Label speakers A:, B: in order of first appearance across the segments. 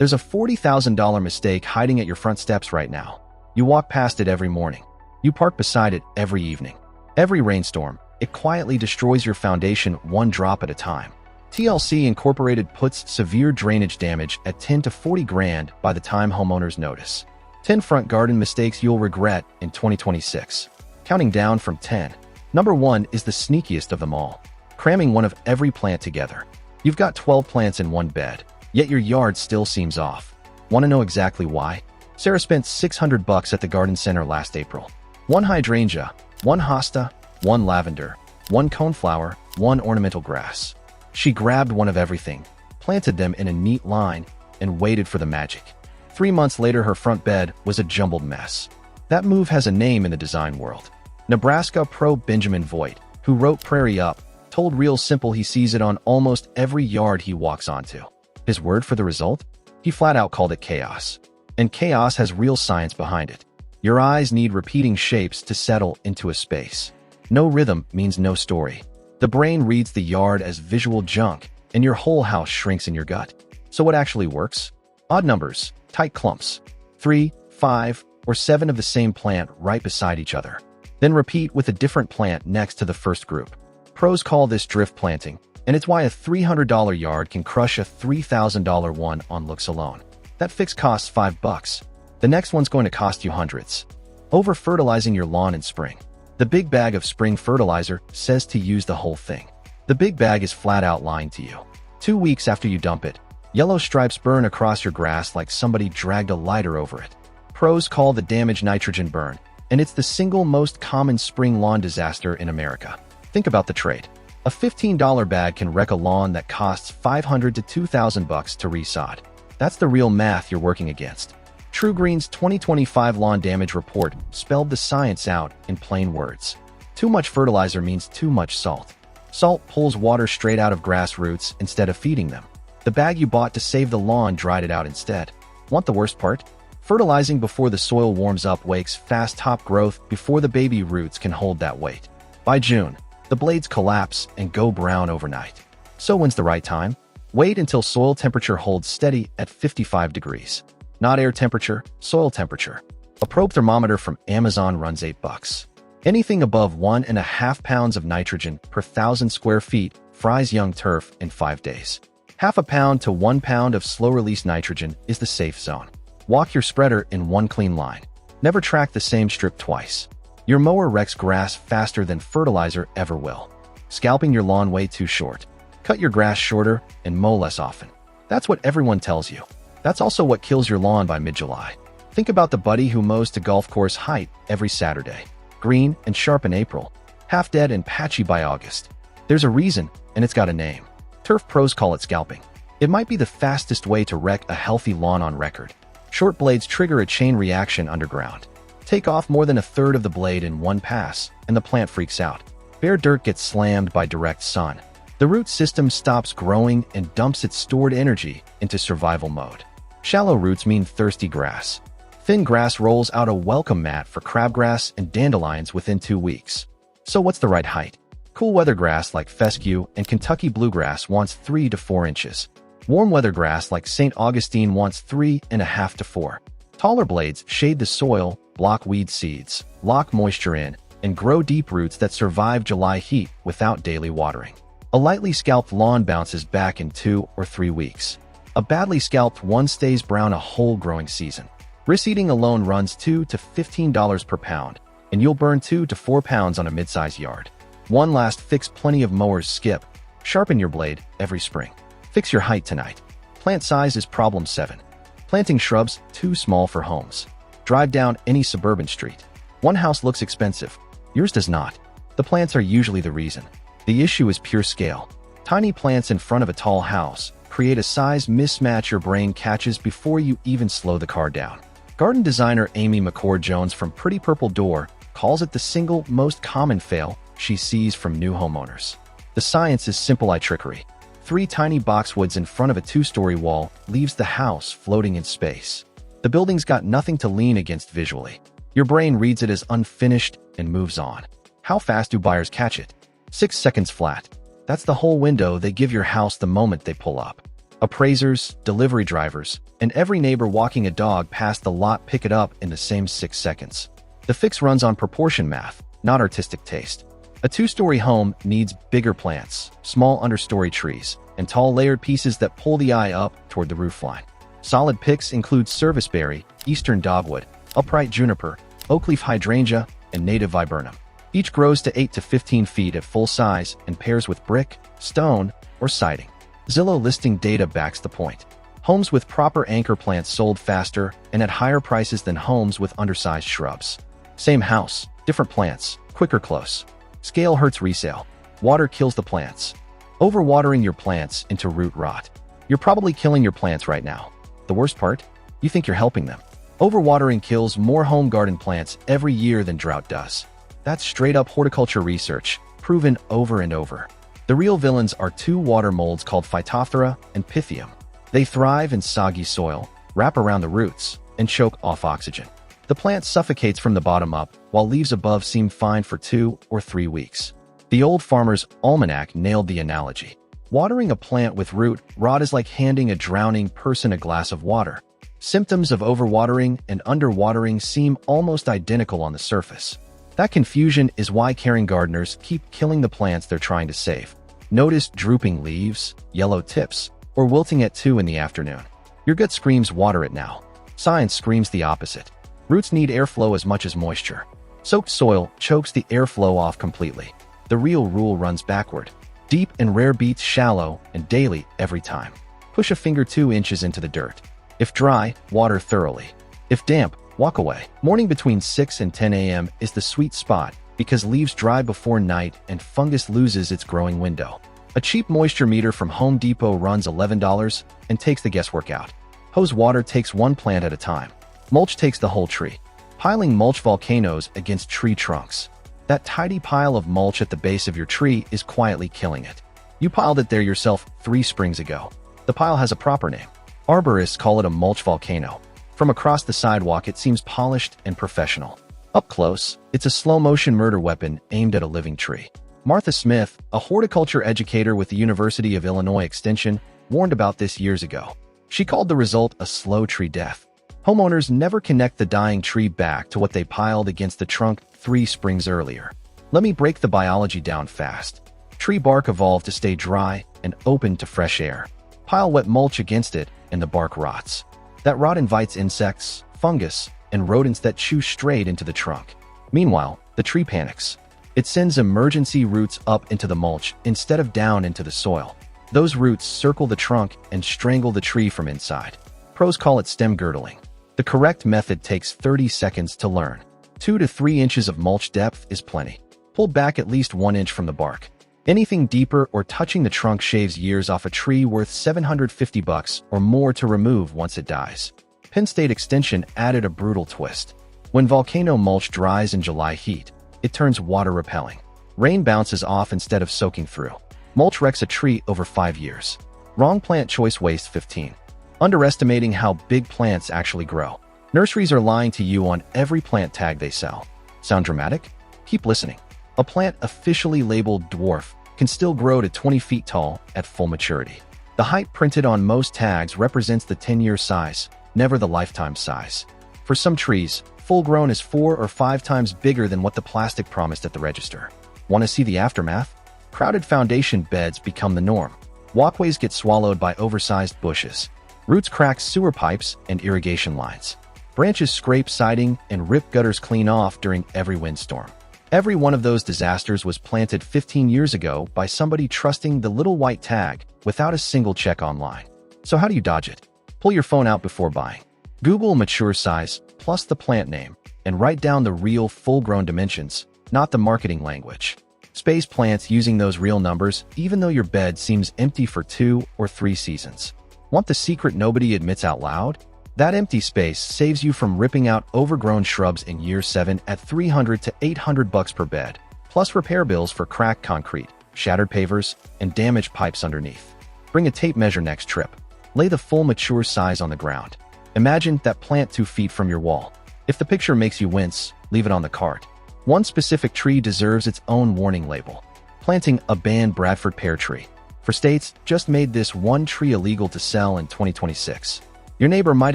A: There's a $40,000 mistake hiding at your front steps right now. You walk past it every morning. You park beside it every evening. Every rainstorm, it quietly destroys your foundation one drop at a time. TLC Incorporated puts severe drainage damage at 10 to 40 grand by the time homeowners notice. 10 front garden mistakes you'll regret in 2026. Counting down from 10. Number 1 is the sneakiest of them all. Cramming one of every plant together. You've got 12 plants in one bed, yet your yard still seems off. Want to know exactly why? Sarah spent $600 at the garden center last April. 1 hydrangea, 1 hosta, 1 lavender, 1 coneflower, 1 ornamental grass. She grabbed one of everything, planted them in a neat line, and waited for the magic. 3 months later, her front bed was a jumbled mess. That move has a name in the design world. Nebraska pro Benjamin Voigt, who wrote Prairie Up, told Real Simple he sees it on almost every yard he walks onto. His word for the result? He flat out called it chaos. And chaos has real science behind it. Your eyes need repeating shapes to settle into a space. No rhythm means no story. The brain reads the yard as visual junk, and your whole house shrinks in your gut. So what actually works? Odd numbers, tight clumps. 3, 5, or 7 of the same plant right beside each other. Then repeat with a different plant next to the first group. Pros call this drift planting, and it's why a $300 yard can crush a $3,000 one on looks alone. That fix costs $5. The next one's going to cost you hundreds. Over-fertilizing your lawn in spring. The big bag of spring fertilizer says to use the whole thing. The big bag is flat out lying to you. 2 weeks after you dump it, yellow stripes burn across your grass like somebody dragged a lighter over it. Pros call the damage nitrogen burn, and it's the single most common spring lawn disaster in America. Think about the trade. A $15 bag can wreck a lawn that costs $500 to $2,000 to resod. That's the real math you're working against. TruGreen's 2025 Lawn Damage Report spelled the science out in plain words. Too much fertilizer means too much salt. Salt pulls water straight out of grass roots instead of feeding them. The bag you bought to save the lawn dried it out instead. Want the worst part? Fertilizing before the soil warms up wakes fast top growth before the baby roots can hold that weight. By June, the blades collapse and go brown overnight. So when's the right time? Wait until soil temperature holds steady at 55 degrees. Not air temperature, soil temperature. A probe thermometer from Amazon runs $8. Anything above 1.5 pounds of nitrogen per 1,000 square feet fries young turf in 5 days. Half a pound to 1 pound of slow-release nitrogen is the safe zone. Walk your spreader in one clean line. Never track the same strip twice. Your mower wrecks grass faster than fertilizer ever will. Scalping your lawn way too short. Cut your grass shorter and mow less often. That's what everyone tells you. That's also what kills your lawn by mid-July. Think about the buddy who mows to golf course height every Saturday. Green and sharp in April, half dead and patchy by August. There's a reason, and it's got a name. Turf pros call it scalping. It might be the fastest way to wreck a healthy lawn on record. Short blades trigger a chain reaction underground. Take off more than a third of the blade in one pass, and the plant freaks out. Bare dirt gets slammed by direct sun. The root system stops growing and dumps its stored energy into survival mode. Shallow roots mean thirsty grass. Thin grass rolls out a welcome mat for crabgrass and dandelions within 2 weeks. So what's the right height? Cool weather grass like fescue and Kentucky bluegrass wants 3 to 4 inches. Warm weather grass like St. Augustine wants 3.5 to 4. Taller blades shade the soil, block weed seeds, lock moisture in, and grow deep roots that survive July heat without daily watering. A lightly scalped lawn bounces back in 2 or 3 weeks. A badly scalped one stays brown a whole growing season. Reseeding alone runs $2 to $15 per pound, and you'll burn 2 to 4 pounds on a mid-size yard. One last fix plenty of mowers skip. Sharpen your blade every spring. Fix your height tonight. Plant size is problem 7. Planting shrubs too small for homes. Drive down any suburban street. One house looks expensive. Yours does not. The plants are usually the reason. The issue is pure scale. Tiny plants in front of a tall house create a size mismatch your brain catches before you even slow the car down. Garden designer Amy McCord-Jones from Pretty Purple Door calls it the single most common fail she sees from new homeowners. The science is simple eye trickery. 3 tiny boxwoods in front of a 2-story wall leaves the house floating in space. The building's got nothing to lean against visually. Your brain reads it as unfinished and moves on. How fast do buyers catch it? 6 seconds flat. That's the whole window they give your house the moment they pull up. Appraisers, delivery drivers, and every neighbor walking a dog past the lot pick it up in the same 6 seconds. The fix runs on proportion math, not artistic taste. A 2-story home needs bigger plants, small understory trees, and tall layered pieces that pull the eye up toward the roofline. Solid picks include serviceberry, eastern dogwood, upright juniper, oakleaf hydrangea, and native viburnum. Each grows to 8 to 15 feet at full size and pairs with brick, stone, or siding. Zillow listing data backs the point. Homes with proper anchor plants sold faster and at higher prices than homes with undersized shrubs. Same house, different plants, quicker close. Scale hurts resale. Water kills the plants. Overwatering your plants into root rot. You're probably killing your plants right now. The worst part? You think you're helping them. Overwatering kills more home garden plants every year than drought does. That's straight-up horticulture research, proven over and over. The real villains are 2 water molds called Phytophthora and Pythium. They thrive in soggy soil, wrap around the roots, and choke off oxygen. The plant suffocates from the bottom up, while leaves above seem fine for 2 or 3 weeks. The Old Farmer's Almanac nailed the analogy. Watering a plant with root rot is like handing a drowning person a glass of water. Symptoms of overwatering and underwatering seem almost identical on the surface. That confusion is why caring gardeners keep killing the plants they're trying to save. Notice drooping leaves, yellow tips, or wilting at 2 in the afternoon. Your gut screams water it now. Science screams the opposite. Roots need airflow as much as moisture. Soaked soil chokes the airflow off completely. The real rule runs backward. Deep and rare beats shallow and daily every time. Push a finger 2 inches into the dirt. If dry, water thoroughly. If damp, walk away. Morning between 6 and 10 a.m. is the sweet spot because leaves dry before night and fungus loses its growing window. A cheap moisture meter from Home Depot runs $11 and takes the guesswork out. Hose water takes 1 plant at a time. Mulch takes the whole tree. Piling mulch volcanoes against tree trunks. That tidy pile of mulch at the base of your tree is quietly killing it. You piled it there yourself 3 springs ago. The pile has a proper name. Arborists call it a mulch volcano. From across the sidewalk, it seems polished and professional. Up close, it's a slow-motion murder weapon aimed at a living tree. Martha Smith, a horticulture educator with the University of Illinois Extension, warned about this years ago. She called the result a slow tree death. Homeowners never connect the dying tree back to what they piled against the trunk 3 springs earlier. Let me break the biology down fast. Tree bark evolved to stay dry and open to fresh air. Pile wet mulch against it, and the bark rots. That rot invites insects, fungus, and rodents that chew straight into the trunk. Meanwhile, the tree panics. It sends emergency roots up into the mulch instead of down into the soil. Those roots circle the trunk and strangle the tree from inside. Pros call it stem girdling. The correct method takes 30 seconds to learn. 2 to 3 inches of mulch depth is plenty. Pull back at least 1 inch from the bark. Anything deeper or touching the trunk shaves years off a tree worth $750 or more to remove once it dies. Penn State Extension added a brutal twist. When volcano mulch dries in July heat, it turns water-repelling. Rain bounces off instead of soaking through. Mulch wrecks a tree over 5 years. Wrong plant choice wastes 15. Underestimating how big plants actually grow. Nurseries are lying to you on every plant tag they sell. Sound dramatic? Keep listening. A plant officially labeled dwarf can still grow to 20 feet tall at full maturity. The height printed on most tags represents the 10-year size, never the lifetime size. For some trees, full-grown is 4 or 5 times bigger than what the plastic promised at the register. Want to see the aftermath? Crowded foundation beds become the norm. Walkways get swallowed by oversized bushes. Roots crack sewer pipes and irrigation lines. Branches scrape siding and rip gutters clean off during every windstorm. Every one of those disasters was planted 15 years ago by somebody trusting the little white tag without a single check online. So how do you dodge it? Pull your phone out before buying. Google mature size plus the plant name and write down the real full-grown dimensions, not the marketing language. Space plants using those real numbers even though your bed seems empty for 2 or 3 seasons. Want the secret nobody admits out loud? That empty space saves you from ripping out overgrown shrubs in year 7 at $300 to $800 per bed, plus repair bills for cracked concrete, shattered pavers, and damaged pipes underneath. Bring a tape measure next trip. Lay the full mature size on the ground. Imagine that plant 2 feet from your wall. If the picture makes you wince, leave it on the cart. One specific tree deserves its own warning label. Planting a banned Bradford pear tree. For states just made this one tree illegal to sell in 2026. Your neighbor might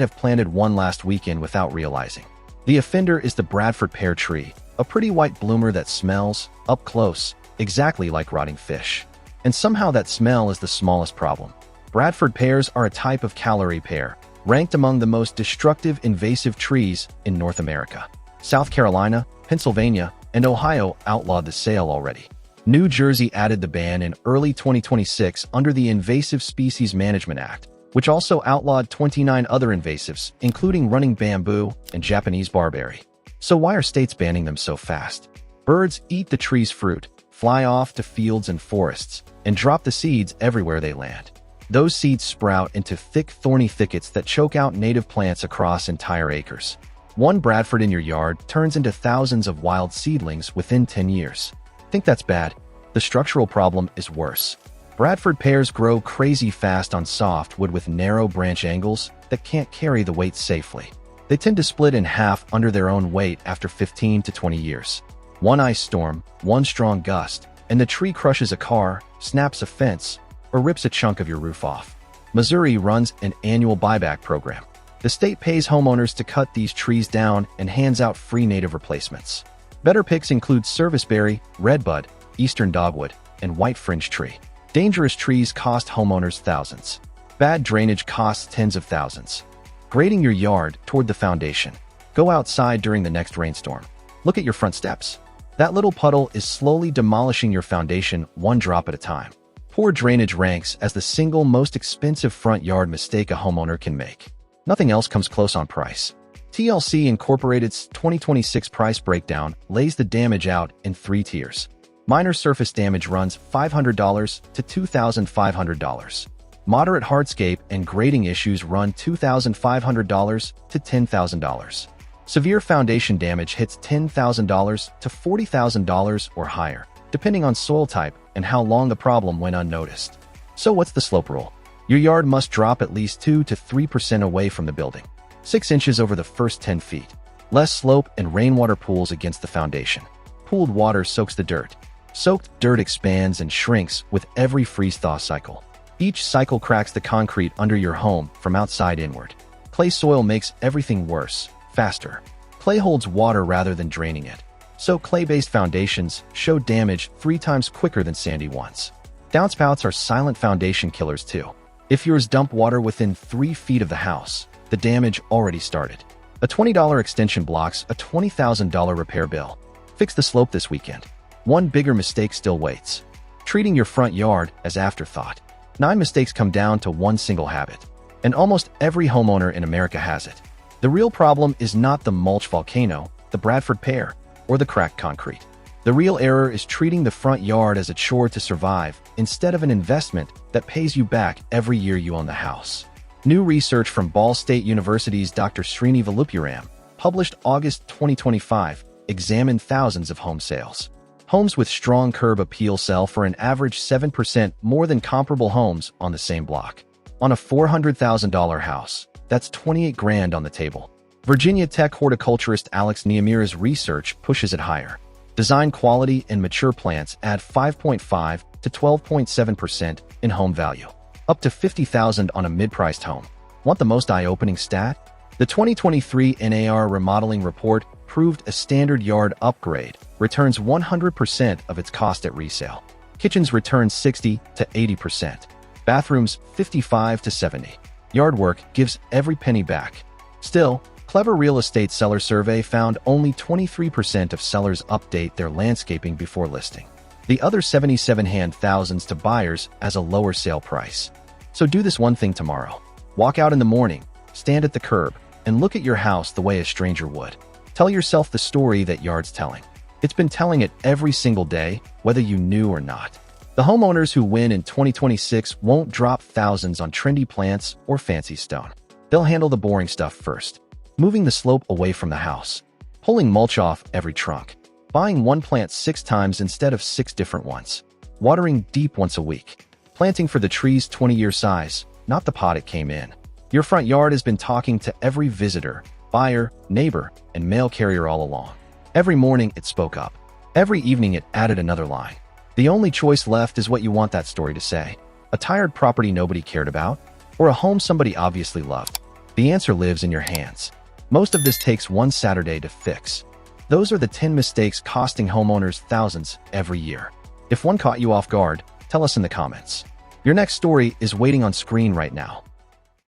A: have planted one last weekend without realizing. The offender is the Bradford pear tree, a pretty white bloomer that smells, up close, exactly like rotting fish. And somehow that smell is the smallest problem. Bradford pears are a type of calorie pear, ranked among the most destructive invasive trees in North America. South Carolina, Pennsylvania, and Ohio outlawed the sale already. New Jersey added the ban in early 2026 under the Invasive Species Management Act, which also outlawed 29 other invasives, including running bamboo and Japanese barberry. So why are states banning them so fast? Birds eat the tree's fruit, fly off to fields and forests, and drop the seeds everywhere they land. Those seeds sprout into thick, thorny thickets that choke out native plants across entire acres. One Bradford in your yard turns into thousands of wild seedlings within 10 years. Think that's bad? The structural problem is worse. Bradford pears grow crazy fast on soft wood with narrow branch angles that can't carry the weight safely. They tend to split in half under their own weight after 15 to 20 years. One ice storm, one strong gust, and the tree crushes a car, snaps a fence, or rips a chunk of your roof off. Missouri runs an annual buyback program. The state pays homeowners to cut these trees down and hands out free native replacements. Better picks include serviceberry, redbud, eastern dogwood, and white fringe tree. Dangerous trees cost homeowners thousands. Bad drainage costs tens of thousands. Grading your yard toward the foundation. Go outside during the next rainstorm. Look at your front steps. That little puddle is slowly demolishing your foundation one drop at a time. Poor drainage ranks as the single most expensive front yard mistake a homeowner can make. Nothing else comes close on price. TLC Incorporated's 2026 price breakdown lays the damage out in 3 tiers. Minor surface damage runs $500 to $2,500. Moderate hardscape and grading issues run $2,500 to $10,000. Severe foundation damage hits $10,000 to $40,000 or higher, depending on soil type and how long the problem went unnoticed. So what's the slope rule? Your yard must drop at least 2 to 3% away from the building, 6 inches over the first 10 feet. Less slope and rainwater pools against the foundation. Pooled water soaks the dirt. Soaked dirt expands and shrinks with every freeze-thaw cycle. Each cycle cracks the concrete under your home from outside inward. Clay soil makes everything worse, faster. Clay holds water rather than draining it. So clay-based foundations show damage 3 times quicker than sandy ones. Downspouts are silent foundation killers too. If yours dump water within 3 feet of the house, the damage already started. A $20 extension blocks a $20,000 repair bill. Fix the slope this weekend. One bigger mistake still waits. Treating your front yard as afterthought. 9 mistakes come down to one single habit. And almost every homeowner in America has it. The real problem is not the mulch volcano, the Bradford pear, or the cracked concrete. The real error is treating the front yard as a chore to survive instead of an investment that pays you back every year you own the house. New research from Ball State University's Dr. Srini Valupuram, published August 2025, examined thousands of home sales. Homes with strong curb appeal sell for an average 7% more than comparable homes on the same block. On a $400,000 house, that's $28,000 on the table. Virginia Tech horticulturist Alex Niamira's research pushes it higher. Design quality and mature plants add 5.5 to 12.7% in home value, up to $50,000 on a mid-priced home. Want the most eye-opening stat? The 2023 NAR remodeling report proved a standard yard upgrade returns 100% of its cost at resale. Kitchens return 60 to 80%. Bathrooms 55 to 70. Yard work gives every penny back. Still, Clever Real Estate Seller Survey found only 23% of sellers update their landscaping before listing. The other 77 hand thousands to buyers as a lower sale price. So do this one thing tomorrow. Walk out in the morning, stand at the curb, and look at your house the way a stranger would. Tell yourself the story that yard's telling. It's been telling it every single day, whether you knew or not. The homeowners who win in 2026 won't drop thousands on trendy plants or fancy stone. They'll handle the boring stuff first. Moving the slope away from the house. Pulling mulch off every trunk. Buying one plant 6 times instead of 6 different ones. Watering deep once a week. Planting for the tree's 20-year size, not the pot it came in. Your front yard has been talking to every visitor, buyer, neighbor, and mail carrier all along. Every morning it spoke up. Every evening it added another line. The only choice left is what you want that story to say. A tired property nobody cared about? Or a home somebody obviously loved? The answer lives in your hands. Most of this takes one Saturday to fix. Those are the 10 mistakes costing homeowners thousands every year. If one caught you off guard, tell us in the comments. Your next story is waiting on screen right now.